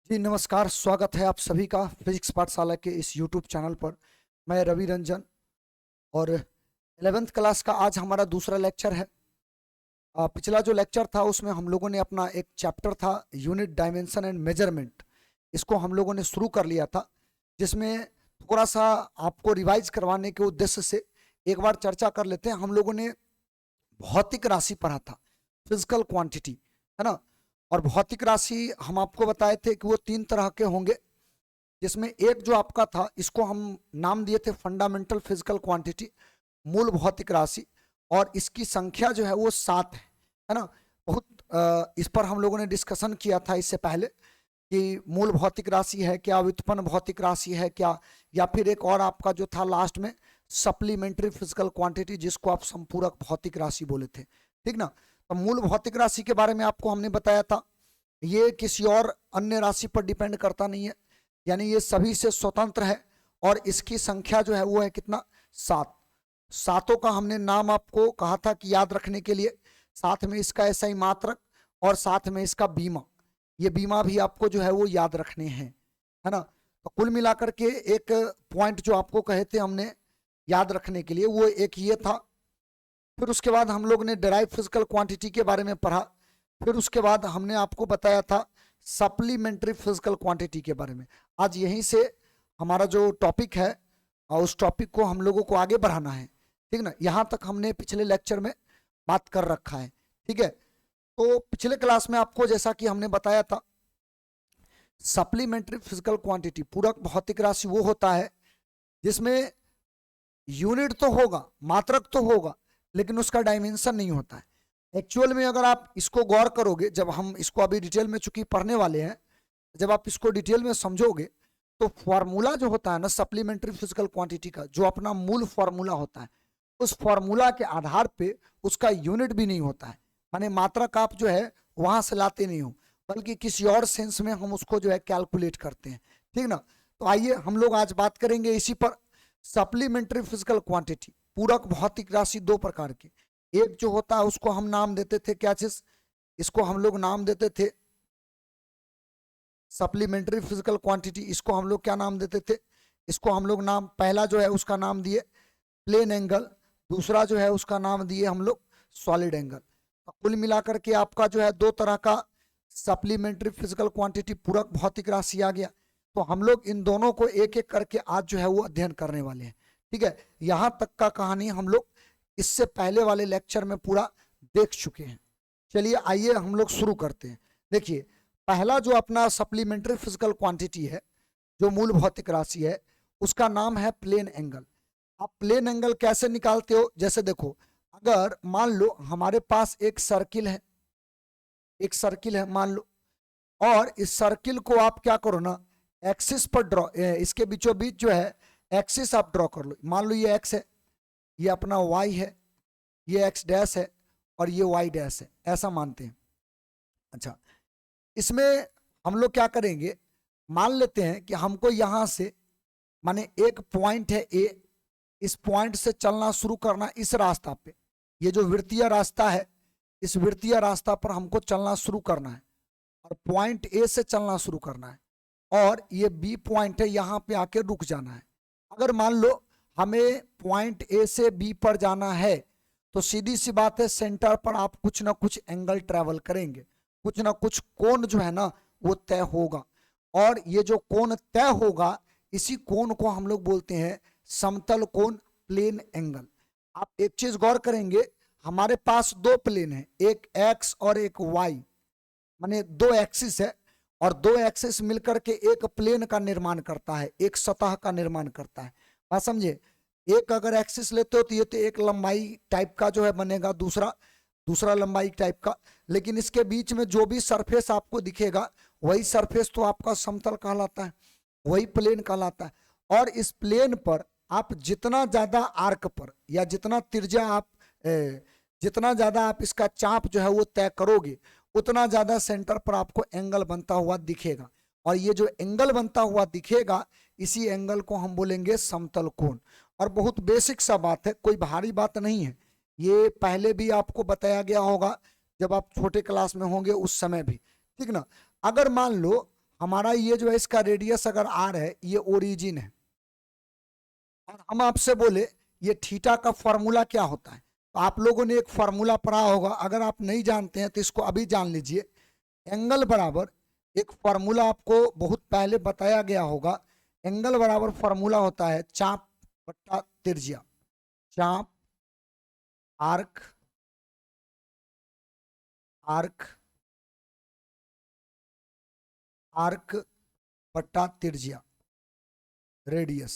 जी नमस्कार, स्वागत है आप सभी का फिजिक्स पाठशाला के इस यूट्यूब चैनल पर। मैं रवि रंजन और 11th क्लास का आज हमारा दूसरा लेक्चर है। पिछला जो लेक्चर था उसमें हम लोगों ने अपना एक चैप्टर था यूनिट डायमेंशन एंड मेजरमेंट, इसको हम लोगों ने शुरू कर लिया था, जिसमें थोड़ा सा आपको रिवाइज करवाने के उद्देश्य से एक बार चर्चा कर लेते हैं। हम लोगों ने भौतिक राशि पढ़ा था, फिजिकल क्वांटिटी, है ना। और भौतिक राशि हम आपको बताए थे कि वो तीन तरह के होंगे, जिसमें एक जो आपका था इसको हम नाम दिए थे फंडामेंटल फिजिकल क्वांटिटी, मूल भौतिक राशि, और इसकी संख्या जो है वो 7 है ना। बहुत इस पर हम लोगों ने डिस्कशन किया था इससे पहले कि मूल भौतिक राशि है क्या, व्युत्पन्न भौतिक राशि है क्या, या फिर एक और आपका जो था लास्ट में सप्लीमेंट्री फिजिकल क्वांटिटी, जिसको आप संपूरक भौतिक राशि बोले थे, ठीक ना। तो मूल भौतिक राशि के बारे में आपको हमने बताया था, ये किसी और अन्य राशि पर डिपेंड करता नहीं है, यानी ये सभी से स्वतंत्र है, और इसकी संख्या जो है वो है कितना, 7। सातों का हमने नाम आपको कहा था कि याद रखने के लिए, साथ में इसका ऐसा ही मात्रक और साथ में इसका बीमा, ये बीमा भी आपको जो है वो याद रखने हैं, है ना। तो कुल मिलाकर के एक पॉइंट जो आपको कहे थे हमने याद रखने के लिए, वो एक ये था। फिर उसके बाद हम लोग ने डेराइव फिजिकल क्वांटिटी के बारे में पढ़ा। फिर उसके बाद हमने आपको बताया था सप्लीमेंट्री फिजिकल क्वांटिटी के बारे में। आज यहीं से हमारा जो टॉपिक है और उस टॉपिक को हम लोगों को आगे बढ़ाना है, ठीक ना। यहाँ तक हमने पिछले लेक्चर में बात कर रखा है, ठीक है। तो पिछले क्लास में आपको जैसा कि हमने बताया था, सप्लीमेंट्री फिजिकल क्वांटिटी, पूरक भौतिक राशि, वो होता है जिसमें यूनिट तो होगा, मात्रक तो होगा, लेकिन उसका डायमेंशन नहीं होता है। एक्चुअल में अगर आप इसको गौर करोगे, जब हम इसको अभी डिटेल में चूंकि पढ़ने वाले हैं, जब आप इसको डिटेल में समझोगे तो फॉर्मूला जो होता है ना सप्लीमेंट्री फिजिकल क्वांटिटी का, जो अपना मूल फॉर्मूला होता है, उस फॉर्मूला के आधार पे उसका यूनिट भी नहीं होता है, माने मात्रक आप जो है वहां से लाते नहीं हो, बल्कि किसी और सेंस में हम उसको जो है कैलकुलेट करते हैं, ठीक ना। तो आइए हम लोग आज बात करेंगे इसी पर। सप्लीमेंट्री फिजिकल क्वांटिटी, पूरक भौतिक राशि दो प्रकार की, एक जो होता है उसको हम नाम देते थे क्या चीज, इसको हम लोग नाम देते थे सप्लीमेंट्री फिजिकल क्वांटिटी, इसको हम लोग क्या नाम देते थे, इसको हम लोग नाम, पहला जो है उसका नाम दिए प्लेन एंगल, दूसरा जो है उसका नाम दिए हम लोग सॉलिड एंगल। तो कुल मिलाकर के आपका जो है दो तरह का सप्लीमेंट्री फिजिकल क्वांटिटी, पूरक भौतिक राशि आ गया। तो हम लोग इन दोनों को एक एक करके आज जो है वो अध्ययन करने वाले हैं, ठीक है। यहां तक का कहानी हम लोग इससे पहले वाले लेक्चर में पूरा देख चुके हैं। चलिए आइए हम लोग शुरू करते हैं। देखिए, पहला जो अपना सप्लीमेंट्री फिजिकल क्वांटिटी है, जो मूल भौतिक राशि है, उसका नाम है प्लेन एंगल। आप प्लेन एंगल कैसे निकालते हो, जैसे देखो, अगर मान लो हमारे पास एक सर्किल है, एक सर्किल है मान लो, और इस सर्किल को आप क्या करो ना, एक्सिस पर ड्रॉ, इसके बीचों बीच जो है एक्सिस आप ड्रॉ कर लो। मान लो ये एक्स है, ये अपना वाई है, ये एक्स डैश है, और ये वाई डैश है, ऐसा मानते हैं। अच्छा, इसमें हम लोग क्या करेंगे, मान लेते हैं कि हमको यहां से, माने एक पॉइंट है ए, इस पॉइंट से चलना शुरू करना इस रास्ता पे, ये जो वृत्तीय रास्ता है, इस वृत्तीय रास्ता पर हमको चलना शुरू करना है, और पॉइंट ए से चलना शुरू करना है, और ये बी पॉइंट है, यहां पे आके रुक जाना है। अगर मान लो हमें पॉइंट ए से बी पर जाना है, तो सीधी सी बात है, सेंटर पर आप कुछ ना कुछ एंगल ट्रेवल करेंगे, कुछ ना कुछ कोण जो है ना वो तय होगा, और ये जो कोण तय होगा, इसी कोण को हम लोग बोलते हैं समतल कोण, प्लेन एंगल। आप एक चीज गौर करेंगे, हमारे पास दो प्लेन है, एक एक्स और एक वाई, माने दो एक्सिस है, और दो एक्सिस मिलकर के एक प्लेन का निर्माण करता है, एक सतह का निर्माण करता है, बात समझे। एक अगर एक्सिस लेते हो तो ये तो एक लंबाई टाइप का जो है बनेगा, दूसरा दूसरा लंबाई टाइप का, लेकिन इसके बीच में जो भी सरफेस आपको दिखेगा, वही सरफेस तो आपका समतल कहलाता है, वही प्लेन कहलाता है। और इस प्लेन पर आप जितना ज्यादा आर्क पर, या जितना त्रिज्या आप जितना ज्यादा आप इसका चाप जो है वो तय करोगे, उतना ज्यादा सेंटर पर आपको एंगल बनता हुआ दिखेगा, और ये जो एंगल बनता हुआ दिखेगा, इसी एंगल को हम बोलेंगे समतल कोण। और बहुत बेसिक सा बात है, कोई भारी बात नहीं है, ये पहले भी आपको बताया गया होगा जब आप छोटे क्लास में होंगे उस समय भी, ठीक ना। अगर मान लो हमारा ये जो है इसका रेडियस अगर आर है, ये ओरिजिन है, और हम आपसे बोले ये थीटा का फॉर्मूला क्या होता है, तो आप लोगों ने एक फॉर्मूला पढ़ा होगा, अगर आप नहीं जानते हैं तो इसको अभी जान लीजिए। एंगल बराबर, एक फॉर्मूला आपको बहुत पहले बताया गया होगा, एंगल बराबर फॉर्मूला होता है चाप बट्टा त्रिज्या। चाप, आर्क, आर्क, आर्क बट्टा त्रिज्या, रेडियस,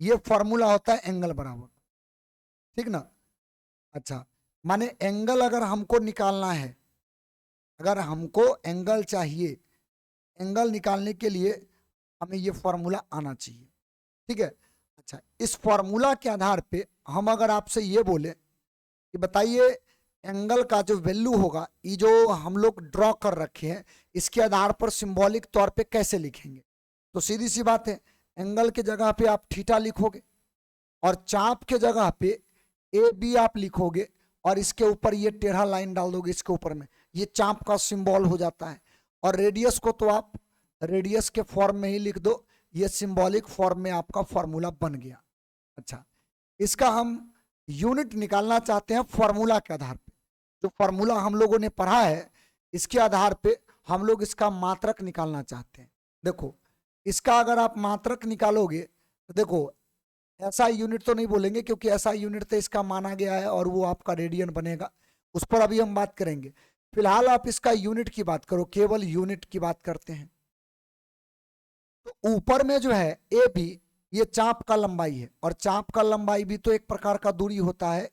ये फॉर्मूला होता है एंगल बराबर, ठीक ना। अच्छा, माने एंगल अगर हमको निकालना है, अगर हमको एंगल चाहिए, एंगल निकालने के लिए हमें ये फॉर्मूला आना चाहिए, ठीक है। अच्छा, इस फॉर्मूला के आधार पे हम अगर आपसे ये बोले कि बताइए एंगल का जो वैल्यू होगा, ये जो हम लोग ड्रॉ कर रखे हैं, इसके आधार पर सिंबॉलिक तौर पे कैसे लिखेंगे, तो सीधी सी बात है, एंगल के जगह पे आप थीटा लिखोगे, और चाप के जगह पे ए बी आप लिखोगे, और इसके ऊपर ये टेढ़ा लाइन डाल दोगे इसके ऊपर में, ये चाप का सिंबल हो जाता है। और रेडियस को तो आप रेडियस के फॉर्म में ही लिख दो, ये सिंबॉलिक फॉर्म में आपका फॉर्मूला बन गया। अच्छा, इसका हम यूनिट निकालना चाहते हैं फॉर्मूला के आधार पे, जो फॉर्मूला हम लोगों ने पढ़ा है इसके आधार पे हम लोग इसका मात्रक निकालना चाहते हैं। देखो, इसका अगर आप मात्रक निकालोगे तो देखो, ऐसा यूनिट तो नहीं बोलेंगे क्योंकि ऐसा यूनिट तो इसका माना गया है और वो आपका रेडियन बनेगा, उस पर अभी हम बात करेंगे। फिलहाल आप इसका यूनिट की बात करो, केवल यूनिट की बात करते हैं। तो ऊपर में जो है ए भी, ये चाप का लंबाई है, और चाप का लंबाई भी तो एक प्रकार का दूरी होता है,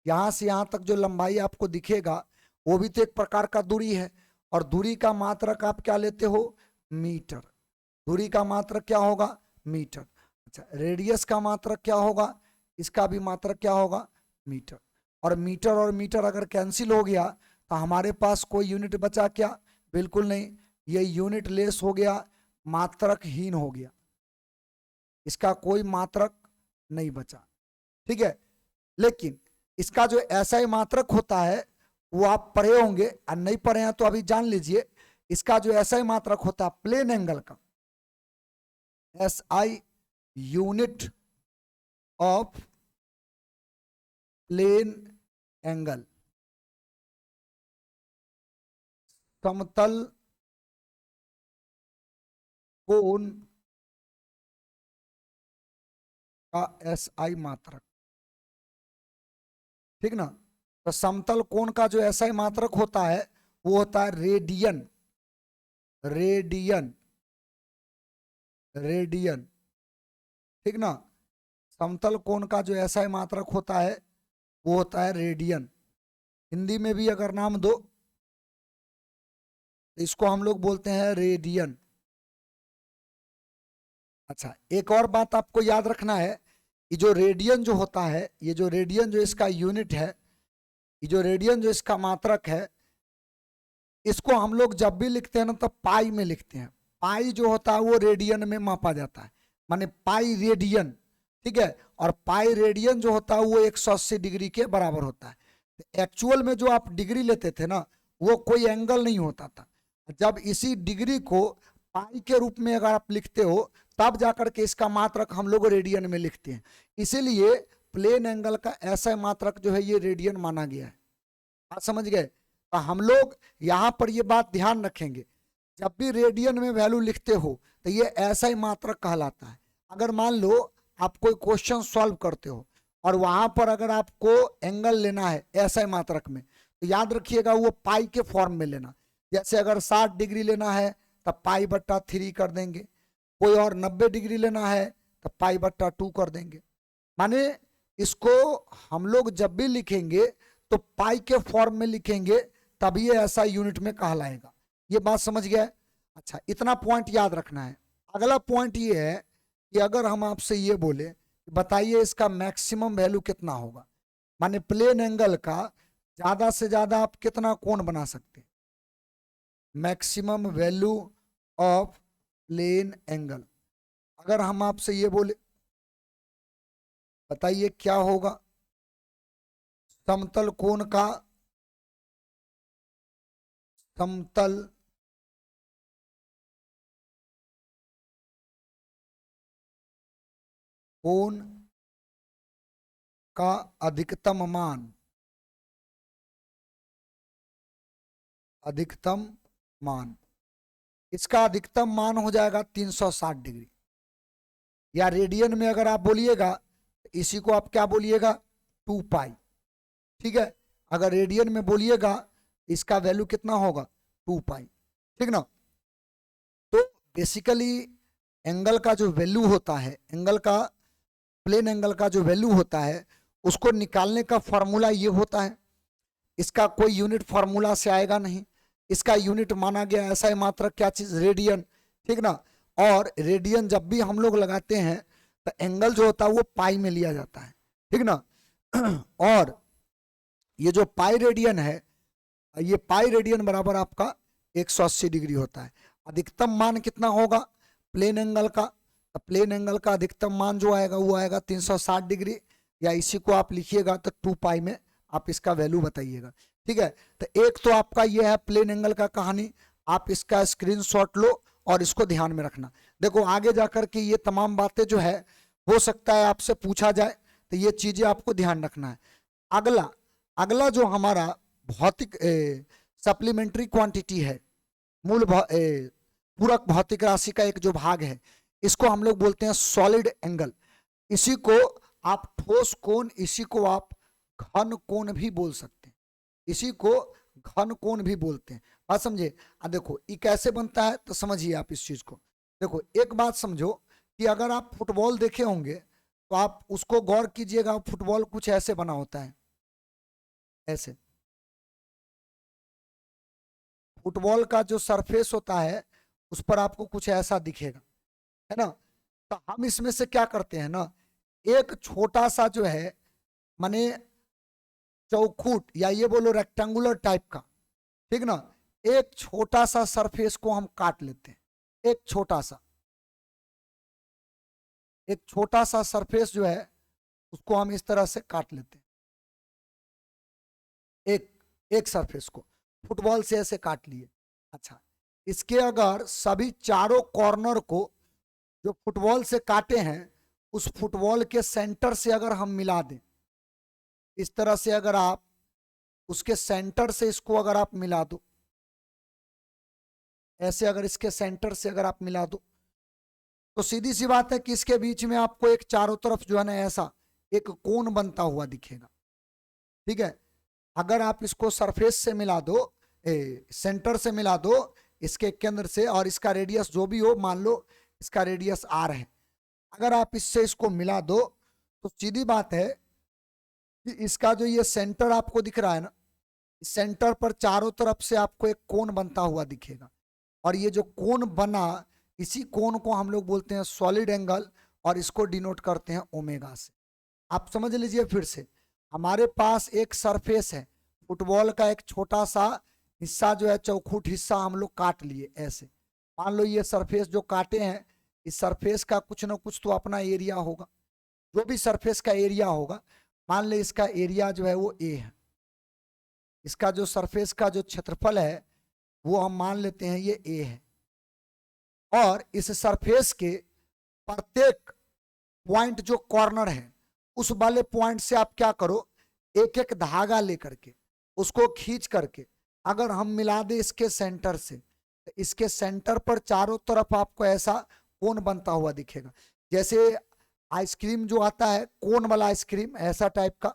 यहां से यहां तक जो लंबाई आपको दिखेगा वो भी तो एक प्रकार का दूरी है, और दूरी का मात्रक आप क्या लेते हो, मीटर। दूरी का मात्रक क्या होगा, मीटर। अच्छा, रेडियस का मात्रक क्या होगा, इसका भी मात्रक क्या होगा, मीटर। और मीटर अगर कैंसिल हो गया तो हमारे पास कोई यूनिट बचा क्या, बिल्कुल नहीं, ये यूनिट लेस हो गया, मात्रकहीन हो गया, इसका कोई मात्रक नहीं बचा, ठीक है। लेकिन इसका जो ऐसा ही मात्रक होता है वो आप पढ़े होंगे, और नहीं पढ़े हैं तो अभी जान लीजिए, इसका जो ऐसा ही मात्रक होता है प्लेन एंगल का, S I, unit of plane angle, समतल कोण का एस आई मात्रक, ठीक ना। तो समतल कोण का जो एस आई मात्रक होता है वो होता है रेडियन, रेडियन, रेडियन, ठीक ना। समतल कोण का जो एस आई मात्रक होता है वो होता है रेडियन। हिंदी में भी अगर नाम दो तो इसको हम लोग बोलते हैं रेडियन। अच्छा, एक और बात आपको याद रखना है, ये जो रेडियन जो होता है, ये जो रेडियन जो इसका यूनिट है, ये जो रेडियन जो इसका मात्रक है, इसको हम लोग जब भी लिखते हैं ना तो पाई में लिखते हैं। पाई जो होता है वो रेडियन में मापा जाता है, माने पाई रेडियन, ठीक है। और पाई रेडियन जो होता है वो 180 डिग्री के बराबर होता है। एक्चुअल में जो आप डिग्री लेते थे ना, वो कोई एंगल नहीं होता था। जब इसी डिग्री को पाई के रूप में अगर आप लिखते हो तब जाकर के इसका मात्रक हम लोग रेडियन में लिखते हैं। इसीलिए प्लेन एंगल का ऐसा मात्रक जो है ये रेडियन माना गया है। बात समझ गए। तो हम लोग यहां पर ये बात ध्यान रखेंगे, जब भी रेडियन में वैल्यू लिखते हो तो ये ऐसा ही मात्रक कहलाता है। अगर मान लो आप कोई क्वेश्चन सॉल्व करते हो और वहां पर अगर आपको एंगल लेना है ऐसा ही मात्रक में, तो याद रखिएगा वो पाई के फॉर्म में लेना। जैसे अगर 60 डिग्री लेना है तब पाई बट्टा 3 कर देंगे, कोई और 90 डिग्री लेना है तब पाई बट्टा 2 कर देंगे। माने इसको हम लोग जब भी लिखेंगे तो पाई के फॉर्म में लिखेंगे, तभी ये ऐसा यूनिट में कहलाएगा। ये बात समझ गए। अच्छा, इतना पॉइंट याद रखना है। अगला पॉइंट ये है कि अगर हम आपसे ये बोले बताइए इसका मैक्सिमम वैल्यू कितना होगा, माने प्लेन एंगल का ज्यादा से ज्यादा आप कितना कोण बना सकते हैं, maximum value of plane angle. अगर हम आपसे ये बोले बताइए क्या होगा, समतल कोण का, समतल कोण का अधिकतम मान, अधिकतम मान, इसका अधिकतम मान हो जाएगा 360 डिग्री। या रेडियन में अगर आप बोलिएगा तो इसी को आप क्या बोलिएगा, 2 पाई। ठीक है, अगर रेडियन में बोलिएगा इसका वैल्यू कितना होगा, 2 पाई। ठीक ना। तो बेसिकली एंगल का जो वैल्यू होता है, एंगल का, प्लेन एंगल का जो वैल्यू होता है, उसको निकालने का फॉर्मूला ये होता है। इसका कोई यूनिट फॉर्मूला से आएगा नहीं, इसका यूनिट माना गया ऐसा ही मात्र क्या चीज, रेडियन। ठीक ना। और रेडियन जब भी हम लोग लगाते हैं तो एंगल जो होता है वो पाई में लिया जाता है। ठीक ना। और ये जो पाई रेडियन है, ये पाई रेडियन बराबर आपका 180 डिग्री होता है। अधिकतम मान कितना होगा प्लेन एंगल का, तो प्लेन एंगल का अधिकतम मान जो आएगा वो आएगा 360 डिग्री, या इसी को आप लिखिएगा तो 2 पाई में आप इसका वैल्यू बताइएगा। ठीक है, तो एक तो आपका ये है प्लेन एंगल का कहानी, आप इसका स्क्रीनशॉट लो और इसको ध्यान में रखना। देखो आगे जाकर के ये तमाम बातें जो है हो सकता है आपसे पूछा जाए, तो ये चीजें आपको ध्यान रखना है। अगला अगला जो हमारा भौतिक सप्लीमेंट्री क्वांटिटी है, पूरक भौतिक राशि का एक जो भाग है, इसको हम लोग बोलते हैं सॉलिड एंगल। इसी को आप ठोस कोण, इसी को आप घन कोण भी बोल सकते हैं, इसी को घन कोण भी बोलते हैं। बात समझे। देखो ये कैसे बनता है तो समझिए आप इस चीज को। देखो एक बात समझो कि अगर आप फुटबॉल देखे होंगे तो आप उसको गौर कीजिएगा, फुटबॉल कुछ ऐसे बना होता है, ऐसे। फुटबॉल का जो सरफेस होता है उस पर आपको कुछ ऐसा दिखेगा, है ना। तो हम इसमें से क्या करते हैं ना, एक छोटा सा जो है माने चौखुट या ये बोलो रेक्टेंगुलर टाइप का, ठीक ना, एक छोटा सा सरफेस को हम काट लेते हैं। एक छोटा सा सरफेस जो है उसको हम इस तरह से काट लेते हैं, एक सरफेस को फुटबॉल से ऐसे काट लिए। अच्छा, इसके अगर सभी चारों कॉर्नर को जो फुटबॉल से काटे हैं उस फुटबॉल के सेंटर से अगर हम मिला दें, इस तरह से अगर आप उसके सेंटर से इसको अगर आप मिला दो, ऐसे अगर इसके सेंटर से अगर आप मिला दो, तो सीधी सी बात है कि इसके बीच में आपको एक चारों तरफ जो है ना ऐसा एक कोण बनता हुआ दिखेगा। ठीक है, अगर आप इसको सरफेस से मिला दो, सेंटर से मिला दो, इसके केंद्र से, और इसका रेडियस जो भी हो, मान लो इसका रेडियस आर है, अगर आप इससे इसको मिला दो तो सीधी बात है कि इसका जो ये सेंटर आपको दिख रहा है ना, इस सेंटर पर चारों तरफ से आपको एक कोण बनता हुआ दिखेगा। और ये जो कोण बना, इसी कोण को हम लोग बोलते हैं सॉलिड एंगल, और इसको डिनोट करते हैं ओमेगा से। आप समझ लीजिए फिर से, हमारे पास एक सरफेस है, फुटबॉल का एक छोटा सा हिस्सा जो है, चौखुट हिस्सा हम लोग काट लिए ऐसे। मान लो ये सरफेस जो काटे हैं, इस सरफेस का कुछ ना कुछ तो अपना एरिया होगा, जो भी सरफेस का एरिया होगा, मान ले इसका एरिया जो है वो ए है, इसका जो सरफेस का जो क्षेत्रफल है वो हम मान लेते हैं ये ए है। और इस सरफेस के प्रत्येक पॉइंट जो कॉर्नर है, उस वाले पॉइंट से आप क्या करो, एक एक धागा लेकर के उसको खींच करके अगर हम मिला दे इसके सेंटर से, तो इसके सेंटर पर चारों तरफ आपको ऐसा कोन बनता हुआ दिखेगा। जैसे आइसक्रीम जो आता है, कोन वाला आइसक्रीम, ऐसा टाइप का,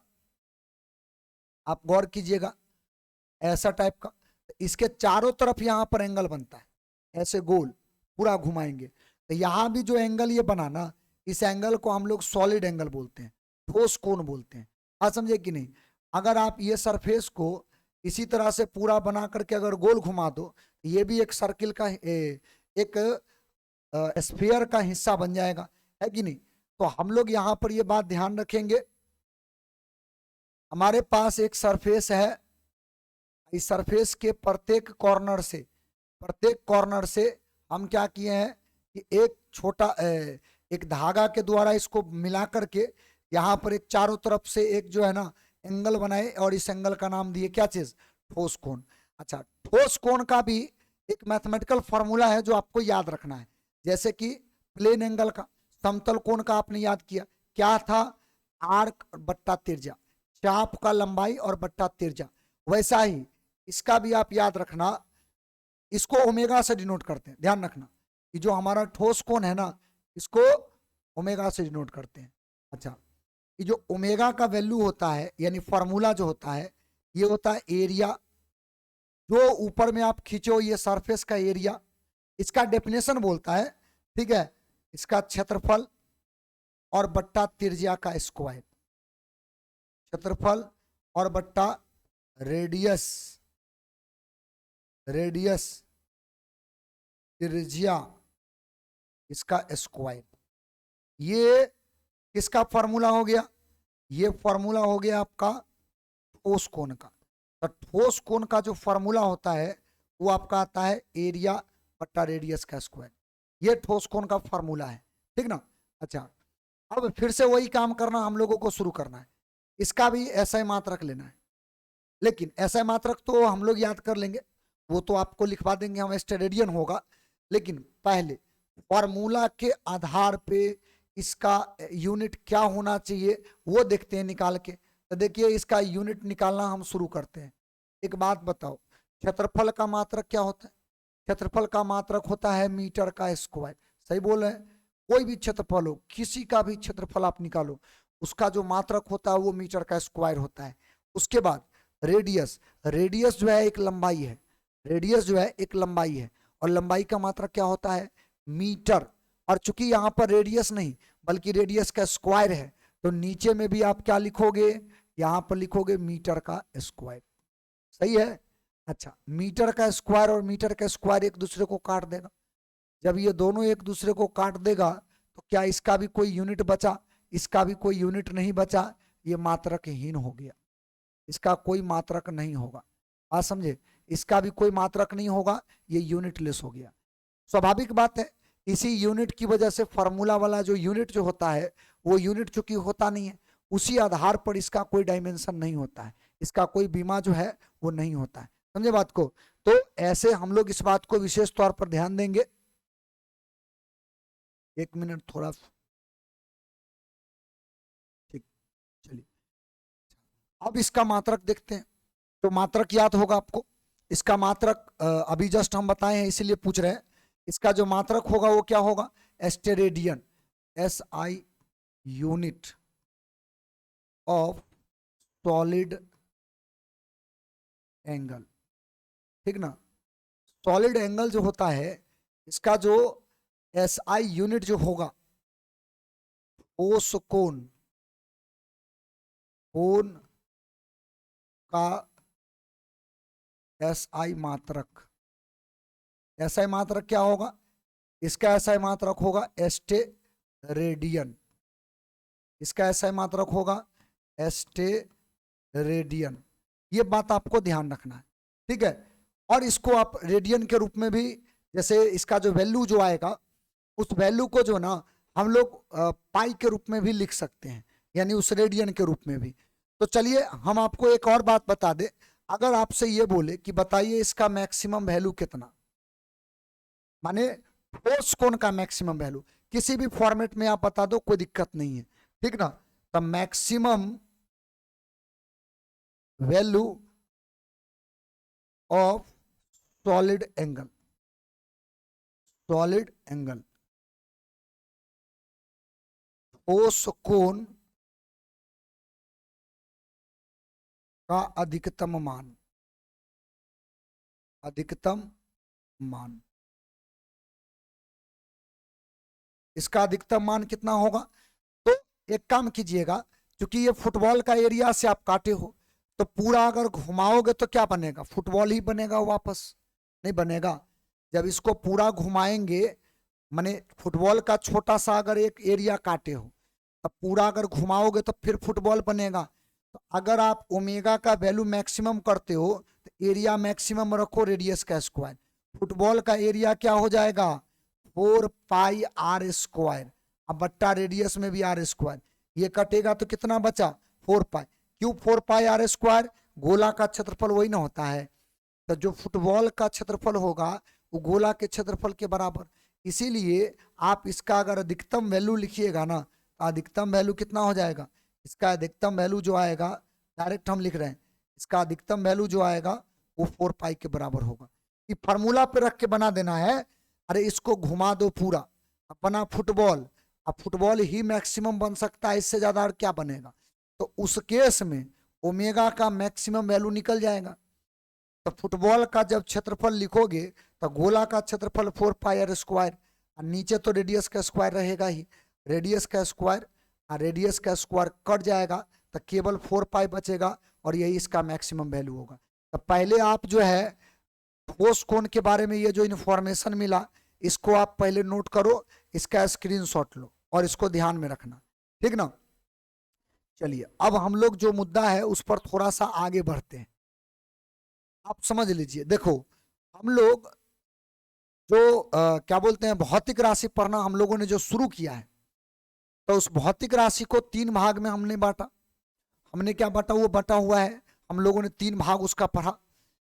आप गौर कीजिएगा, ऐसा टाइप का। इसके चारों तरफ यहां पर एंगल बनता है, ऐसे गोल पूरा घुमाएंगे, तो यहां भी जो एंगल ये बना ना, इस एंगल को हम लोग सॉलिड एंगल बोलते हैं, ठोस कोण बोलते हैं। आप समझे कि नहीं। अगर आप ये सरफेस को इसी तरह से पूरा बना करके अगर गोल घुमा दो, ये भी एक सर्किल का एक स्फीयर का हिस्सा बन जाएगा, है कि नहीं। तो हम लोग यहाँ पर ये बात ध्यान रखेंगे, हमारे पास एक सरफेस है, इस सरफेस के प्रत्येक कॉर्नर से हम क्या किए हैं कि एक छोटा एक धागा के द्वारा इसको मिला करके यहाँ पर एक चारों तरफ से एक जो है ना एंगल बनाए, और इस एंगल का नाम दिए क्या चीज, ठोस कोण। अच्छा, ठोस कोण का भी एक मैथमेटिकल फॉर्मूला है जो आपको याद रखना है। जैसे कि प्लेन एंगल का, समतल कोण का आपने याद किया क्या था, आर्क बट्टा त्रिज्या, चाप का लंबाई और बट्टा त्रिज्या। वैसा ही इसका भी आप याद रखना, इसको ओमेगा से डिनोट करते हैं, ध्यान रखना कि जो हमारा ठोस कोण है ना, इसको ओमेगा से डिनोट करते हैं। अच्छा, ये जो ओमेगा का वैल्यू होता है यानी फॉर्मूला जो होता है, ये होता है एरिया, जो ऊपर में आप खींचो ये सरफेस का एरिया, इसका डेफिनेशन बोलता है, ठीक है, इसका क्षेत्रफल और बट्टा त्रिज्या का स्क्वायर, क्षेत्रफल और बट्टा रेडियस, रेडियस त्रिज्या इसका स्क्वायर। ये किसका फॉर्मूला हो गया, ये फॉर्मूला हो गया आपका ठोस कोण का। तो ठोस कोण का जो फॉर्मूला होता है वो आपका आता है एरिया बट्टा रेडियस का स्क्वायर, ये ठोस कोण का फॉर्मूला है, ठीक ना। अच्छा, अब फिर से वही काम करना हम लोगों को शुरू करना है, इसका भी ऐसा मात्रक लेना है, लेकिन ऐसा मात्रक तो हम लोग याद कर लेंगे, वो तो आपको लिखवा देंगे हम, स्टेरेडियन होगा। लेकिन पहले फॉर्मूला के आधार पे इसका यूनिट क्या होना चाहिए वो देखते हैं निकाल के। तो देखिए इसका यूनिट निकालना हम शुरू करते हैं। एक बात बताओ, क्षेत्रफल का मात्रक क्या होता है, क्षेत्रफल का मात्रक होता है मीटर का स्क्वायर, सही बोल रहे हैं। कोई भी क्षेत्रफल हो, किसी का भी क्षेत्रफल आप निकालो, उसका जो मात्रक होता है वो मीटर का स्क्वायर होता है। उसके बाद रेडियस, रेडियस जो है एक लंबाई है, रेडियस जो है एक लंबाई है, और लंबाई का मात्रक क्या होता है, मीटर। और चूंकि यहाँ पर रेडियस नहीं बल्कि रेडियस का स्क्वायर है, तो नीचे में भी आप क्या लिखोगे, यहाँ पर लिखोगे मीटर का स्क्वायर, सही है। अच्छा, मीटर का स्क्वायर और मीटर का स्क्वायर एक दूसरे को काट देगा। जब ये दोनों एक दूसरे को काट देगा तो क्या इसका भी कोई यूनिट बचा, इसका भी कोई यूनिट नहीं बचा, ये मात्रकहीन हो गया, इसका कोई मात्रक नहीं होगा। बात समझे, इसका भी कोई मात्रक नहीं होगा, ये यूनिटलेस हो गया। स्वाभाविक बात है, इसी यूनिट की वजह से फॉर्मूला वाला जो यूनिट जो होता है वो यूनिट चूंकि होता नहीं है, उसी आधार पर इसका कोई डायमेंशन नहीं होता है, इसका कोई बीमा जो है वो नहीं होता है, समझे बात को। तो ऐसे हम लोग इस बात को विशेष तौर पर ध्यान देंगे। एक मिनट थोड़ा, ठीक, चलिए अब इसका मात्रक देखते हैं। तो मात्रक याद होगा आपको, इसका मात्रक अभी जस्ट हम बताए हैं इसीलिए पूछ रहे हैं। इसका जो मात्रक होगा वो क्या होगा, steradian, SI unit of solid angle, ठीक ना। सॉलिड एंगल जो होता है इसका जो SI यूनिट जो होगा ठोस कोण, कोण का SI मात्रक, SI मात्रक क्या होगा, इसका SI मात्रक होगा स्टेरेडियन, इसका SI मात्रक होगा स्टेरेडियन। ये बात आपको ध्यान रखना है, ठीक है। और इसको आप रेडियन के रूप में भी, जैसे इसका जो वैल्यू जो आएगा उस वैल्यू को जो ना हम लोग पाई के रूप में भी लिख सकते हैं, यानी उस रेडियन के रूप में भी। तो चलिए हम आपको एक और बात बता दें, अगर आपसे ये बोले कि बताइए इसका मैक्सिमम वैल्यू कितना, माने ठोस कोण का मैक्सिमम वैल्यू, किसी भी फॉर्मेट में आप बता दो कोई दिक्कत नहीं है, ठीक ना। The maximum value of solid angle, solid angle, ठोस कोण का अधिकतम मान, अधिकतम मान, इसका अधिकतम मान कितना होगा। तो एक काम कीजिएगा, क्योंकि ये फुटबॉल का एरिया से आप काटे हो, तो पूरा अगर घुमाओगे तो क्या बनेगा, फुटबॉल ही बनेगा, वापस नहीं बनेगा। जब इसको पूरा घुमाएंगे, माने फुटबॉल का छोटा सा अगर एक एरिया काटे हो, तब पूरा अगर घुमाओगे तो फिर फुटबॉल बनेगा। तो अगर आप ओमेगा का वैल्यू मैक्सिमम करते हो तो एरिया मैक्सिमम रखो रेडियस का स्क्वायर, फुटबॉल का एरिया क्या हो जाएगा 4πr स्क्वायर, अब बट्टा रेडियस में भी r स्क्वायर, ये कटेगा तो कितना बचा 4π, क्यों 4πr स्क्वायर, गोला का क्षेत्रफल वही ना होता है, तो जो फुटबॉल का क्षेत्रफल होगा वो गोला के क्षेत्रफल के बराबर। इसीलिए आप इसका अगर अधिकतम वैल्यू लिखिएगा ना तो अधिकतम वैल्यू कितना हो जाएगा, इसका अधिकतम वैल्यू जो आएगा, डायरेक्ट हम लिख रहे हैं, इसका अधिकतम वैल्यू जो आएगा वो 4 पाई के बराबर होगा। ये फार्मूला पे रख के बना देना है। अरे इसको घुमा दो पूरा, अपना फुटबॉल, अब फुटबॉल ही मैक्सिमम बन सकता है, इससे ज्यादा और क्या बनेगा। तो उस केस में ओमेगा का मैक्सिमम वैल्यू निकल जाएगा। तो फुटबॉल का जब क्षेत्रफल लिखोगे तो गोला का क्षेत्रफल 4 पाई आर स्क्वायर, और नीचे तो रेडियस का स्क्वायर रहेगा ही, रेडियस का स्क्वायर और रेडियस का स्क्वायर कट जाएगा तो केवल 4 पाई बचेगा, और यही इसका मैक्सिमम वैल्यू होगा। तो पहले आप जो है ठोस कोण के बारे में ये जो इन्फॉर्मेशन मिला, इसको आप पहले नोट करो, इसका स्क्रीनशॉट लो और इसको ध्यान में रखना, ठीक ना। चलिए अब हम लोग जो मुद्दा है उस पर थोड़ा सा आगे बढ़ते हैं। आप समझ लीजिए, देखो हम लोग जो क्या बोलते हैं भौतिक राशि पढ़ना हम लोगों ने जो शुरू किया है, तो उस भौतिक राशि को 3 भाग में हमने बांटा। हमने क्या बांटा, वो बांटा हुआ है, हम लोगों ने 3 भाग उसका पढ़ा।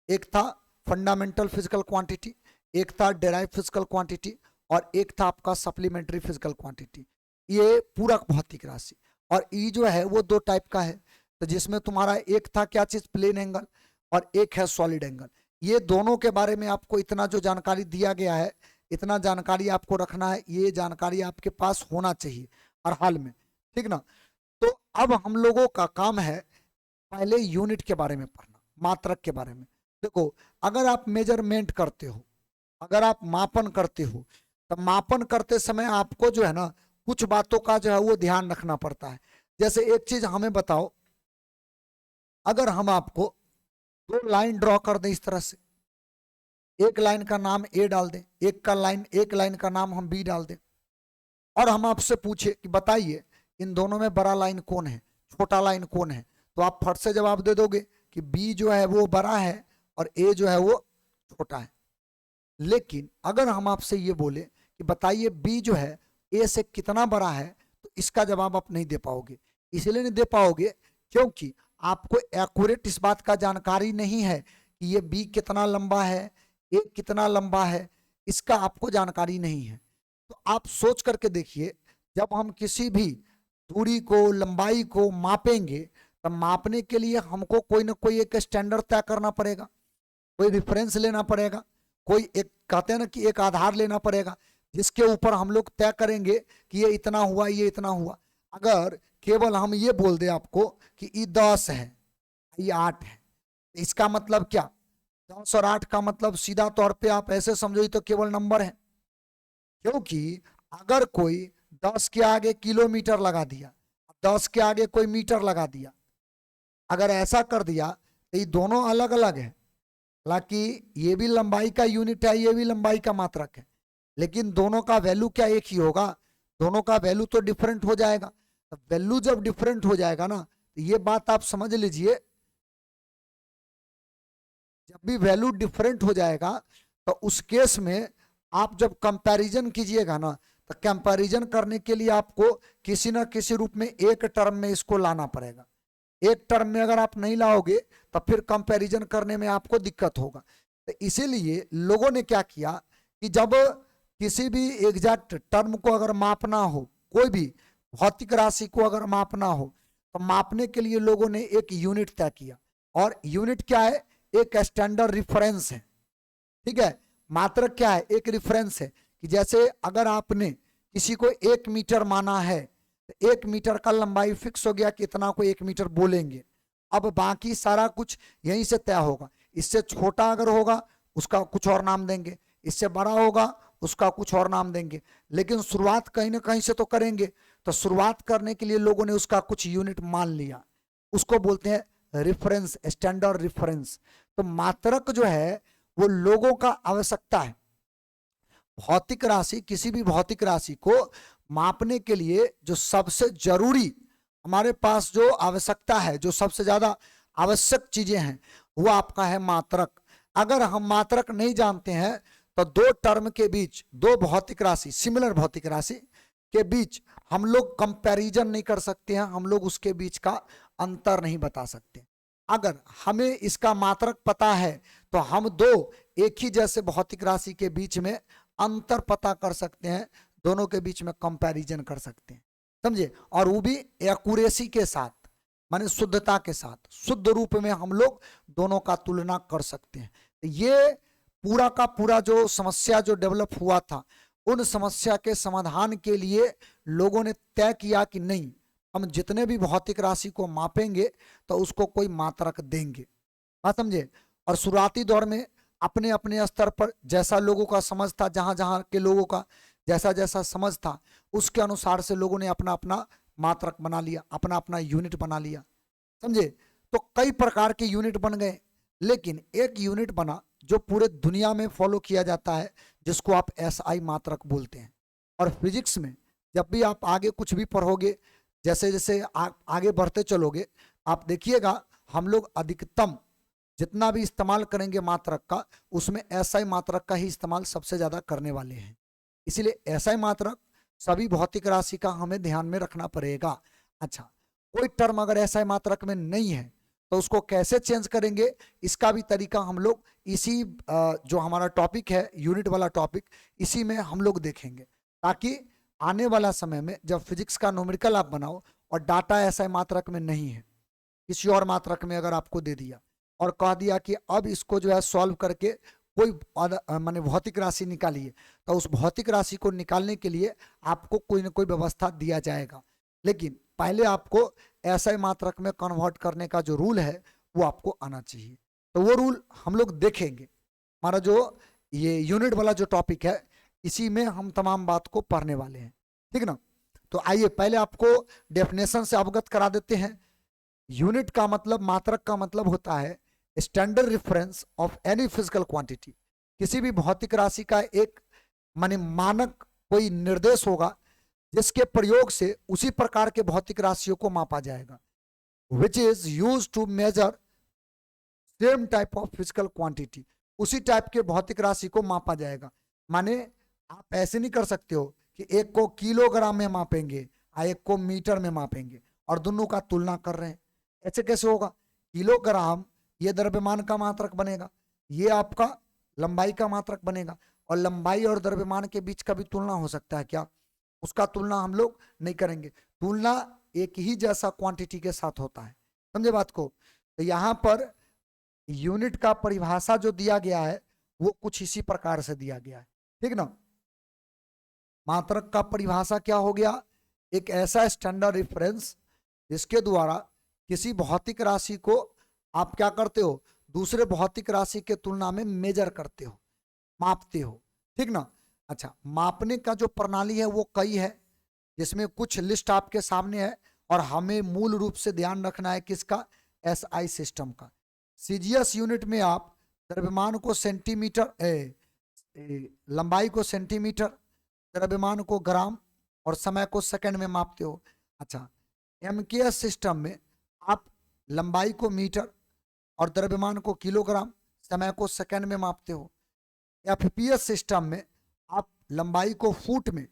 एक था फंडामेंटल फिजिकल क्वांटिटी, एक था डेराइव फिजिकल क्वांटिटी, और एक था आपका सप्लीमेंट्री फिजिकल क्वांटिटी। ये पूरक भौतिक राशि, और ई जो है वो 2 टाइप का है। तो जिसमें तुम्हारा एक था क्या चीज, प्लेन एंगल, और एक है सॉलिड एंगल। ये दोनों के बारे में आपको इतना जो जानकारी दिया गया है, इतना जानकारी आपको रखना है, ये जानकारी आपके पास होना चाहिए हर हाल में, ठीक ना। तो अब हम लोगों का काम है पहले यूनिट के बारे में पढ़ना, मात्रक के बारे में। देखो अगर आप मेजरमेंट करते हो, अगर आप मापन करते हो, तो मापन करते समय आपको जो है ना कुछ बातों का जो है वो ध्यान रखना पड़ता है। जैसे एक चीज हमें बताओ, अगर हम आपको 2 लाइन ड्रॉ कर दें इस तरह से, एक लाइन का नाम ए डाल दें, एक लाइन का नाम हम बी डाल दें, और हम आपसे पूछे कि बताइए इन दोनों में बड़ा लाइन कौन है, छोटा लाइन कौन है, तो आप फट से जवाब दे दोगे कि बी जो है वो बड़ा है और ए जो है वो छोटा है। लेकिन अगर हम आपसे ये बोले कि बताइए बी जो है ए से कितना बड़ा है, तो इसका जवाब आप नहीं दे पाओगे। इसलिए नहीं दे पाओगे क्योंकि आपको एक्यूरेट इस बात का जानकारी नहीं है कि ये बी कितना लंबा है, ए कितना लंबा है, इसका आपको जानकारी नहीं है। तो आप सोच करके देखिए, जब हम किसी भी दूरी को, लंबाई को मापेंगे, तब मापने के लिए हमको कोई ना कोई एक स्टैंडर्ड तय करना पड़ेगा, कोई रिफरेंस लेना पड़ेगा, कोई एक कहते हैं ना कि एक आधार लेना पड़ेगा, जिसके ऊपर हम लोग तय करेंगे कि ये इतना हुआ, ये इतना हुआ। अगर केवल हम ये बोल दे आपको कि ये 10 है, ये 8 है, इसका मतलब क्या, 10 और 8 का मतलब सीधा तौर पे आप ऐसे समझो तो केवल नंबर है। क्योंकि अगर कोई 10 के आगे किलोमीटर लगा दिया, 10 के आगे कोई मीटर लगा दिया, अगर ऐसा कर दिया तो ये दोनों अलग अलग है। हालांकि ये भी लंबाई का यूनिट है, ये भी लंबाई का मात्रक है, लेकिन दोनों का वैल्यू क्या एक ही होगा, दोनों का वैल्यू तो डिफरेंट हो जाएगा। तो वैल्यू जब डिफरेंट हो जाएगा ना, तो ये बात आप समझ लीजिए, जब भी वैल्यू डिफरेंट हो जाएगा तो उस केस में आप जब कंपैरिजन कीजिएगा ना, तो कंपैरिजन करने के लिए आपको किसी ना किसी रूप में एक टर्म में इसको लाना पड़ेगा। एक टर्म में अगर आप नहीं लाओगे तो फिर कंपैरिजन करने में आपको दिक्कत होगा। तो इसीलिए लोगों ने क्या किया कि जब किसी भी एग्जैक्ट टर्म को अगर मापना हो, कोई भी भौतिक राशि को अगर मापना हो, तो मापने के लिए लोगों ने एक यूनिट तय किया। और यूनिट क्या है, एक स्टैंडर्ड रिफरेंस है, ठीक है। मात्रक क्या है, एक रिफरेंस है। कि जैसे अगर आपने किसी को 1 मीटर माना है, तो 1 मीटर का लंबाई फिक्स हो गया कि इतना को 1 मीटर बोलेंगे। अब बाकी सारा कुछ यहीं से तय होगा। इससे छोटा अगर होगा उसका कुछ और नाम देंगे, इससे बड़ा होगा उसका कुछ और नाम देंगे, लेकिन शुरुआत कहीं ना कहीं से तो करेंगे। तो शुरुआत करने के लिए लोगों ने उसका कुछ यूनिट मान लिया, उसको बोलते हैं रिफरेंस, स्टैंडर्ड रिफरेंस। तो मात्रक जो है वो लोगों का आवश्यकता है। भौतिक राशि, किसी भी भौतिक राशि को मापने के लिए जो सबसे जरूरी हमारे पास जो आवश्यकता है, जो सबसे ज्यादा आवश्यक चीजें हैं, वो आपका है मात्रक। अगर हम मात्रक नहीं जानते हैं तो 2 टर्म के बीच, 2 भौतिक राशि, सिमिलर भौतिक राशि के बीच हम लोग कंपैरिजन नहीं कर सकते हैं, हम लोग उसके बीच का अंतर नहीं बता सकते। अगर हमें इसका मात्रक पता है तो हम 2 एक ही जैसे भौतिक राशि के बीच में अंतर पता कर सकते हैं, दोनों के बीच में कंपैरिजन कर सकते हैं। समझे, और वो भी एक्यूरेसी के साथ, माने शुद्धता के साथ, शुद्ध रूप में हम लोग दोनों का तुलना कर सकते हैं। ये पूरा का पूरा जो समस्या जो डेवलप हुआ था, उन समस्या के समाधान के लिए लोगों ने तय किया कि नहीं, हम जितने भी भौतिक राशि को मापेंगे तो उसको कोई मात्रक देंगे। बात समझे। और शुरुआती दौर में अपने अपने स्तर पर जैसा लोगों का समझ था, जहां जहां के लोगों का जैसा जैसा समझ था, उसके अनुसार से लोगों ने अपना अपना मात्रक बना लिया, अपना अपना यूनिट बना लिया। समझे। तो कई प्रकार के यूनिट बन गए, लेकिन एक यूनिट बना जो पूरे दुनिया में फॉलो किया जाता है, जिसको आप एसआई मात्रक बोलते हैं। और फिजिक्स में जब भी आप आगे कुछ भी पढ़ोगे, जैसे जैसे आगे बढ़ते चलोगे, आप देखिएगा हम लोग अधिकतम जितना भी इस्तेमाल करेंगे मात्रक का, उसमें एसआई मात्रक का ही इस्तेमाल सबसे ज्यादा करने वाले हैं। इसीलिए एसआई मात्रक सभी भौतिक राशि का हमें ध्यान में रखना पड़ेगा। अच्छा, कोई टर्म अगर एसआई मात्रक में नहीं है तो उसको कैसे चेंज करेंगे, इसका भी तरीका हम लोग इसी जो हमारा टॉपिक है, यूनिट वाला टॉपिक, इसी में हम लोग देखेंगे, ताकि आने वाला समय में जब फिजिक्स का न्यूमेरिकल आप बनाओ और डाटा एसआई मात्रक में नहीं है, किसी और मात्रक में अगर आपको दे दिया और कह दिया कि अब इसको जो है सॉल्व करके कोई माने भौतिक राशि निकालिए, तो उस भौतिक राशि को निकालने के लिए आपको कोई ना कोई व्यवस्था दिया जाएगा। लेकिन पहले आपको एसआई मात्रक में कन्वर्ट करने का जो रूल है वो आपको आना चाहिए। तो वो रूल हम लोग देखेंगे। हमारा जो ये यूनिट वाला जो टॉपिक है, इसी में हम तमाम बात को पढ़ने वाले हैं, ठीक ना। तो आइए पहले आपको डेफिनेशन से अवगत करा देते हैं। यूनिट का मतलब, मात्रक का मतलब होता है standard reference of any physical quantity. किसी भी भौतिक राशि का एक माने मानक कोई निर्देश होगा जिसके प्रयोग से उसी प्रकार के भौतिक राशियों को मापा जाएगा, which is use to measure same type of physical quantity. उसी टाइप के भौतिक राशि को मापा जाएगा। माने आप ऐसे नहीं कर सकते हो कि एक को किलोग्राम में मापेंगे और एक को मीटर में मापेंगे और दोनों का तुलना कर रहे हैं, ऐसे कैसे होगा। किलोग्राम ये द्रव्यमान का मात्रक बनेगा, ये आपका लंबाई का मात्रक बनेगा, और लंबाई और द्रव्यमान के बीच का भी तुलना हो सकता है क्या, उसका तुलना हम लोग नहीं करेंगे। तुलना एक ही जैसा क्वांटिटी के साथ होता है, समझे बात को। तो यहाँ पर यूनिट का परिभाषा जो दिया गया है वो कुछ इसी प्रकार से दिया गया है, ठीक ना। मात्रक का परिभाषा क्या हो गया, एक ऐसा स्टैंडर्ड रेफरेंस जिसके द्वारा किसी भौतिक राशि को आप क्या करते हो, दूसरे भौतिक राशि के तुलना में मेजर करते हो, मापते हो, ठीक ना। अच्छा, मापने का जो प्रणाली है वो कई है, जिसमें कुछ लिस्ट आपके सामने है, और हमें मूल रूप से ध्यान रखना है किसका, एसआई सिस्टम का। सीजीएस यूनिट में आप द्रव्यमान को सेंटीमीटर, लंबाई को सेंटीमीटर, द्रव्यमान को ग्राम और समय को सेकंड में मापते हो। अच्छा, एमकेएस सिस्टम में आप लंबाई को मीटर और द्रव्यमान को किलोग्राम, समय को सेकंड में मापते हो। एफपीएस सिस्टम में आप लंबाई को फुट में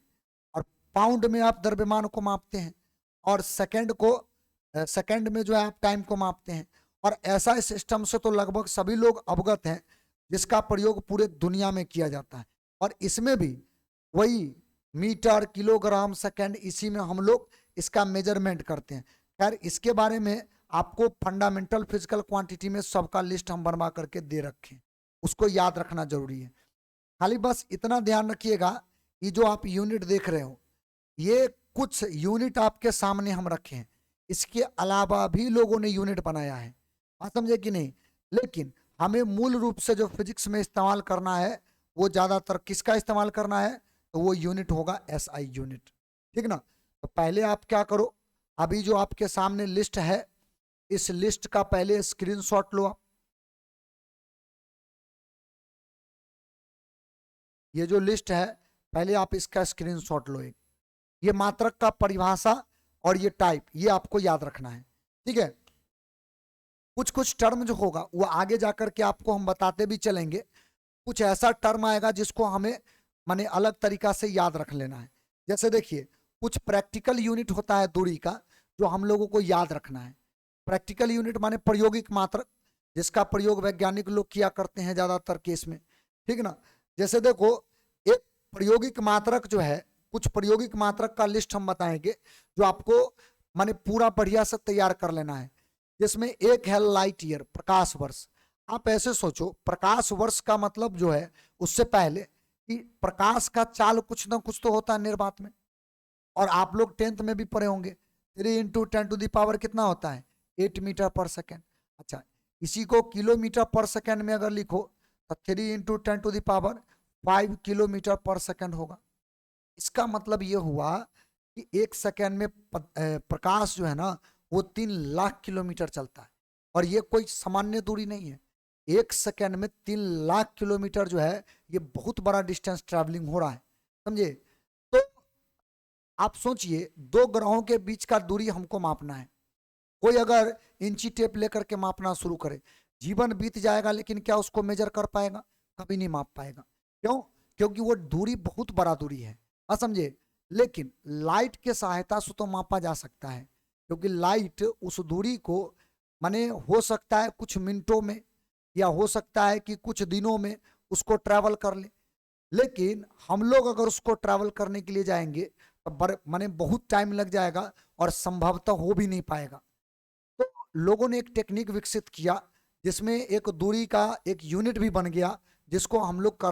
और पाउंड में आप द्रव्यमान को मापते हैं, और सेकंड में जो है आप टाइम को मापते हैं। और ऐसा सिस्टम से तो लगभग सभी लोग अवगत हैं, जिसका प्रयोग पूरे दुनिया में किया जाता है। और इसमें भी वही मीटर, किलोग्राम, सेकंड, इसी में हम लोग इसका मेजरमेंट करते हैं। खैर, इसके बारे में आपको फंडामेंटल फिजिकल क्वांटिटी में सबका लिस्ट हम बनवा करके दे रखे, उसको याद रखना जरूरी है। खाली बस इतना ध्यान रखिएगा, ये जो आप यूनिट देख रहे हो, ये कुछ यूनिट आपके सामने हम रखे हैं, इसके अलावा भी लोगों ने यूनिट बनाया है, बात समझे कि नहीं। लेकिन हमें मूल रूप से जो फिजिक्स में इस्तेमाल करना है वो ज्यादातर किसका इस्तेमाल करना है, तो वो यूनिट होगा एसआई यूनिट, ठीक ना। तो पहले आप क्या करो, अभी जो आपके सामने लिस्ट है, इस लिस्ट का पहले स्क्रीनशॉट लो आप। ये जो लिस्ट है, पहले आप इसका स्क्रीनशॉट लो एक। ये मात्रक का परिभाषा और ये टाइप, ये आपको याद रखना है, ठीक है। कुछ कुछ टर्म जो होगा वो आगे जाकर के आपको हम बताते भी चलेंगे। कुछ ऐसा टर्म आएगा जिसको हमें माने अलग तरीका से याद रख लेना है। जैसे देखिए, कुछ प्रैक्टिकल यूनिट होता है दूरी का, जो हम लोगों को याद रखना है। प्रैक्टिकल यूनिट माने प्रायोगिक मात्रक, जिसका प्रयोग वैज्ञानिक लोग किया करते हैं ज्यादातर केस में, ठीक ना। जैसे देखो, एक प्रायोगिक मात्रक जो है कुछ प्रायोगिक मात्रक का लिस्ट हम बताएंगे जो आपको माने पूरा बढ़िया से तैयार कर लेना है, जिसमें एक है लाइट ईयर, प्रकाश वर्ष। आप ऐसे सोचो, प्रकाश वर्ष का मतलब जो है उससे पहले कि प्रकाश का चाल कुछ ना कुछ तो होता है निर्वात में, और आप लोग 10th में भी पढ़े होंगे 3 × 10⁻⁴ कितना होता है 8 मीटर पर सेकेंड। अच्छा, इसी को किलोमीटर पर सेकेंड में अगर लिखो तो 3 × 10⁵ किलोमीटर पर सेकेंड होगा। इसका मतलब ये हुआ कि 1 सेकेंड में प्रकाश जो है ना वो 3 लाख किलोमीटर चलता है, और ये कोई सामान्य दूरी नहीं है। 1 सेकेंड में 3 लाख किलोमीटर जो है ये बहुत बड़ा डिस्टेंस ट्रैवलिंग हो रहा है, समझे। तो आप सोचिए, दो ग्रहों के बीच का दूरी हमको मापना है। कोई अगर इंची टेप लेकर के मापना शुरू करे, जीवन बीत जाएगा लेकिन क्या उसको मेजर कर पाएगा? कभी नहीं माप पाएगा। क्यों? क्योंकि वो दूरी बहुत बड़ा दूरी है, समझे। लेकिन लाइट के सहायता से तो मापा जा सकता है, क्योंकि लाइट उस दूरी को माने हो सकता है कुछ मिनटों में या हो सकता है कि कुछ दिनों में उसको ट्रैवल कर ले। लेकिन हम लोग अगर उसको ट्रैवल करने के लिए जाएंगे तो माने बहुत टाइम लग जाएगा और संभवतः हो भी नहीं पाएगा। तो लोगों ने एक टेक्निक विकसित किया जिसमें एक दूरी का एक यूनिट भी बन गया, जिसको हम लोग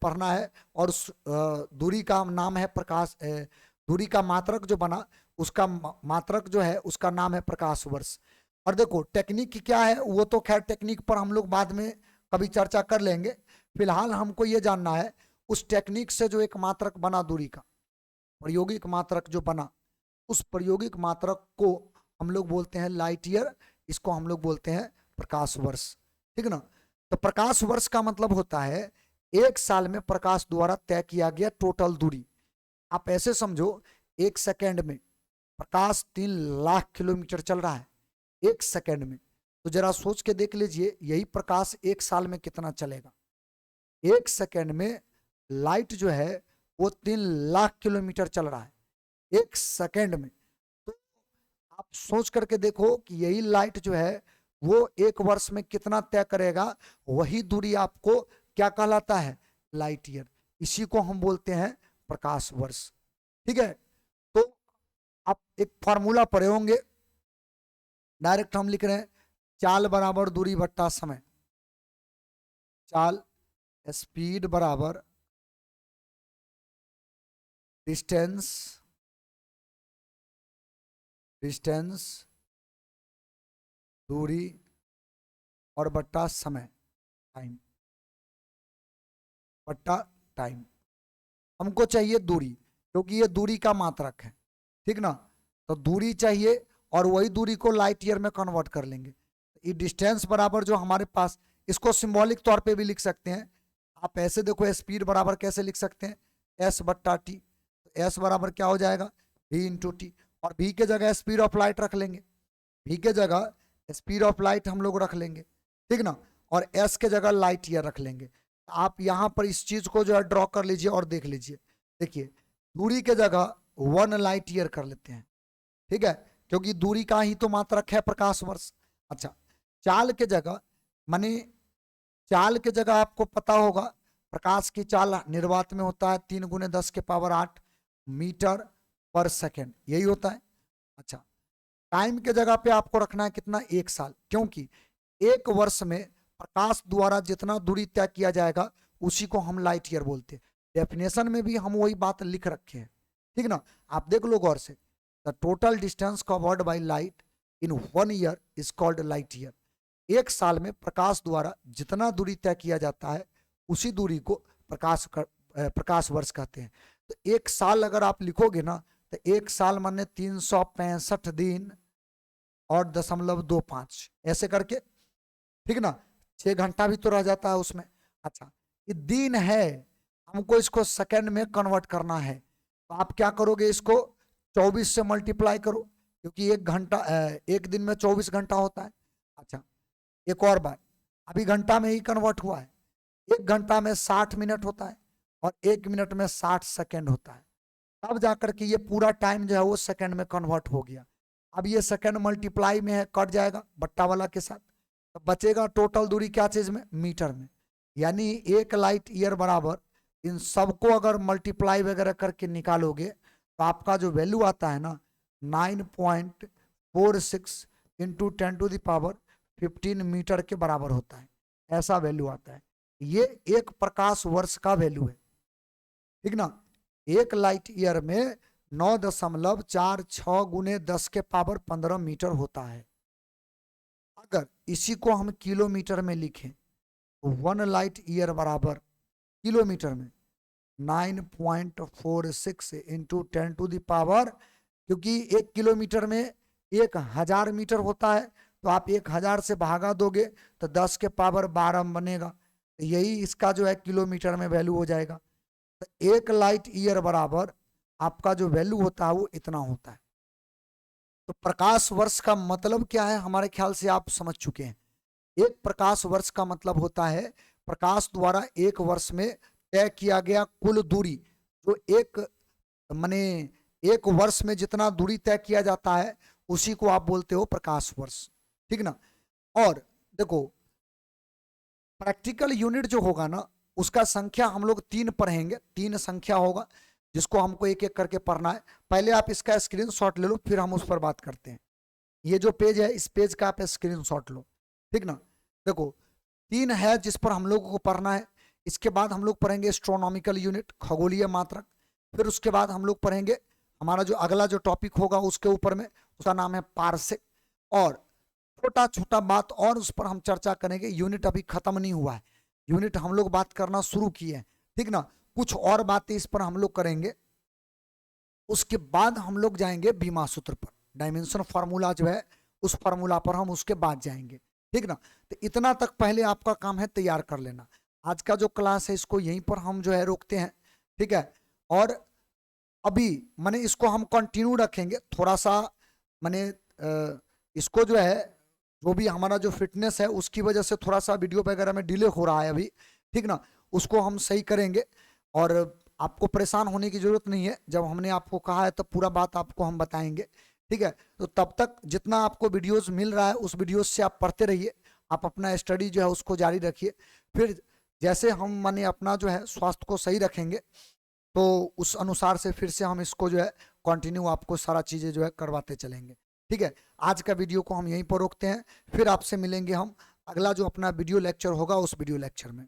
पढ़ना है, और उस दूरी का नाम है प्रकाश। दूरी का मात्रक जो बना उसका मात्रक जो है उसका नाम है प्रकाश वर्ष। और देखो टेक्निक क्या है वो तो खैर टेक्निक पर हम लोग बाद में कभी चर्चा कर लेंगे। फिलहाल हमको ये जानना है उस टेक्निक से जो एक मात्रक बना दूरी का, प्रायोगिक मात्रक जो बना, उस प्रायोगिक मात्रक को हम लोग बोलते हैं लाइट ईयर, इसको हम लोग बोलते हैं प्रकाश वर्ष, ठीक ना। तो प्रकाश वर्ष का मतलब होता है 1 साल में प्रकाश द्वारा तय किया गया टोटल दूरी। आप ऐसे समझो, 1 सेकेंड में प्रकाश 3 लाख किलोमीटर चल रहा है 1 सेकेंड में। तो जरा सोच के देख लीजिए, यही प्रकाश 1 साल में कितना चलेगा। 1 सेकेंड में लाइट जो है वो 3 लाख किलोमीटर चल रहा है 1 सेकेंड में। तो आप सोच करके देखो कि यही लाइट जो है वो 1 वर्ष में कितना तय करेगा। वही दूरी आपको क्या कहलाता है? Light year. इसी को हम बोलते हैं प्रकाश वर्ष, ठीक है। तो आप एक फॉर्मूला पढ़े होंगे, डायरेक्ट हम लिख रहे हैं चाल बराबर दूरी बट्टा समय। चाल स्पीड बराबर डिस्टेंस, दूरी और बट्टा समय, टाइम बट्टा टाइम। हमको चाहिए दूरी, क्योंकि ये दूरी का मात्रक है, ठीक ना। तो दूरी चाहिए और वही दूरी को लाइट ईयर में कन्वर्ट कर लेंगे। ये डिस्टेंस बराबर जो हमारे पास, इसको सिंबॉलिक तौर पे भी लिख सकते हैं। आप ऐसे देखो, स्पीड बराबर कैसे लिख सकते हैं? एस बट्टा टी। एस बराबर क्या हो जाएगा? v into T. और v के जगह स्पीड ऑफ लाइट रख लेंगे, v के जगह स्पीड ऑफ लाइट हम लोग रख लेंगे, ठीक ना। और s के जगह लाइट ईयर रख लेंगे। आप यहाँ पर इस चीज को जो है ड्रॉ कर लीजिए और देख लीजिए। देखिए, दूरी के जगह 1 लाइट ईयर कर लेते हैं, ठीक है, क्योंकि दूरी का ही तो मात्रक है प्रकाश वर्ष। अच्छा, चाल के जगह, माने चाल के जगह आपको पता होगा प्रकाश की चाल निर्वात में होता है 3 × 10⁸ मीटर पर सेकेंड, यही होता है। अच्छा, टाइम के जगह पे आपको रखना है कितना? 1 साल, क्योंकि 1 वर्ष में प्रकाश द्वारा जितना दूरी तय किया जाएगा उसी को हम लाइट ईयर बोलते हैं। डेफिनेशन में भी हम वही बात लिख रखे हैं, ठीक ना। आप देख लो गौर से, the total distance covered by light in 1 year is called light year. 1 साल में प्रकाश द्वारा जितना दूरी तय किया जाता है उसी दूरी को प्रकाश वर्ष कहते हैं। तो 1 साल अगर आप लिखोगे ना तो 1 साल माने 365 दिन और 0.25 ऐसे करके, ठीक ना। 6 घंटा भी तो रह जाता है उसमें। अच्छा, ये दिन है, हमको इसको सेकंड में कन्वर्ट करना है। तो आप क्या करोगे? इसको 24 से मल्टीप्लाई करो, क्योंकि 1 घंटा 1 दिन में 24 घंटा होता है। अच्छा, एक और बात, अभी घंटा में ही कन्वर्ट हुआ है। 1 घंटा में 60 मिनट होता है और 1 मिनट में 60 सेकेंड होता है। तब जाकर के ये पूरा टाइम जो है वो सेकंड में कन्वर्ट हो गया। अब ये सेकंड मल्टीप्लाई में है, कट जाएगा बट्टा वाला के साथ, तो बचेगा टोटल दूरी क्या चीज में? मीटर में। यानी 1 लाइट ईयर बराबर इन सबको अगर मल्टीप्लाई वगैरह करके निकालोगे तो आपका जो वैल्यू आता है ना 9.46 इंटू 10⁻15 मीटर के बराबर होता है, ऐसा वैल्यू आता है। ये एक प्रकाश वर्ष का वैल्यू है, ठीक ना। एक लाइट ईयर में 9.46 गुने 10⁻15 मीटर होता है। अगर इसी को हम किलोमीटर में लिखें तो 1 लाइट ईयर बराबर किलोमीटर में 9.46 इंटू 10⁻, क्योंकि 1 किलोमीटर में 1000 मीटर होता है, तो आप 1000 से भागा दोगे तो 10⁻12 बनेगा, तो यही इसका जो है किलोमीटर में वैल्यू हो जाएगा। तो 1 लाइट ईयर बराबर आपका जो वैल्यू होता है वो इतना होता है। तो प्रकाश वर्ष का मतलब क्या है, हमारे ख्याल से आप समझ चुके हैं। एक प्रकाश वर्ष का मतलब होता है प्रकाश द्वारा एक वर्ष में तय किया गया कुल दूरी, जो एक वर्ष में जितना दूरी तय किया जाता है उसी को आप बोलते हो प्रकाश वर्ष, ठीक ना। और देखो प्रैक्टिकल यूनिट जो होगा ना उसका संख्या हम लोग 3 पढ़ेंगे, 3 संख्या होगा जिसको हमको एक एक करके पढ़ना है। पहले आप इसका स्क्रीनशॉट ले लो, फिर हम उस पर बात करते हैं। ये जो पेज है इस पेज का आप स्क्रीनशॉट लो, ठीक ना। देखो 3 है जिस पर हम लोगों को पढ़ना है। इसके बाद हम लोग पढ़ेंगे एस्ट्रोनॉमिकल यूनिट, खगोलीय मात्रक। फिर उसके बाद हम लोग पढ़ेंगे हमारा जो अगला जो टॉपिक होगा उसके ऊपर में, उसका नाम है पारसेक। और छोटा छोटा बात और उस पर हम चर्चा करेंगे। यूनिट अभी खत्म नहीं हुआ है, यूनिट हम लोग बात करना शुरू किए हैं, ठीक ना। कुछ और बातें इस पर हम लोग करेंगे। उसके बाद हम लोग जाएंगे बीमा सूत्र पर, डायमेंशन फार्मूला जो है उस फार्मूला पर हम उसके बाद जाएंगे, ठीक ना। तो इतना तक पहले आपका काम है तैयार कर लेना। आज का जो क्लास है इसको यहीं पर हम जो है रोकते हैं, ठीक है। और अभी मैंने इसको हम कंटिन्यू रखेंगे थोड़ा सा, मैंने इसको जो है जो भी हमारा जो फिटनेस है उसकी वजह से थोड़ा सा वीडियो वगैरह में डिले हो रहा है अभी, ठीक ना। उसको हम सही करेंगे और आपको परेशान होने की जरूरत नहीं है। जब हमने आपको कहा है तब पूरा बात आपको हम बताएंगे, ठीक है। तो तब तक जितना आपको वीडियोस मिल रहा है उस वीडियोस से आप पढ़ते रहिए, आप अपना स्टडी जो है उसको जारी रखिए। फिर जैसे हम माने अपना जो है स्वास्थ्य को सही रखेंगे तो उस अनुसार से फिर से हम इसको जो है कंटिन्यू आपको सारा चीज़ें जो है करवाते चलेंगे, ठीक है। आज का वीडियो को हम यहीं पर रोकते हैं, फिर आपसे मिलेंगे हम अगला जो अपना वीडियो लेक्चर होगा उस वीडियो लेक्चर में।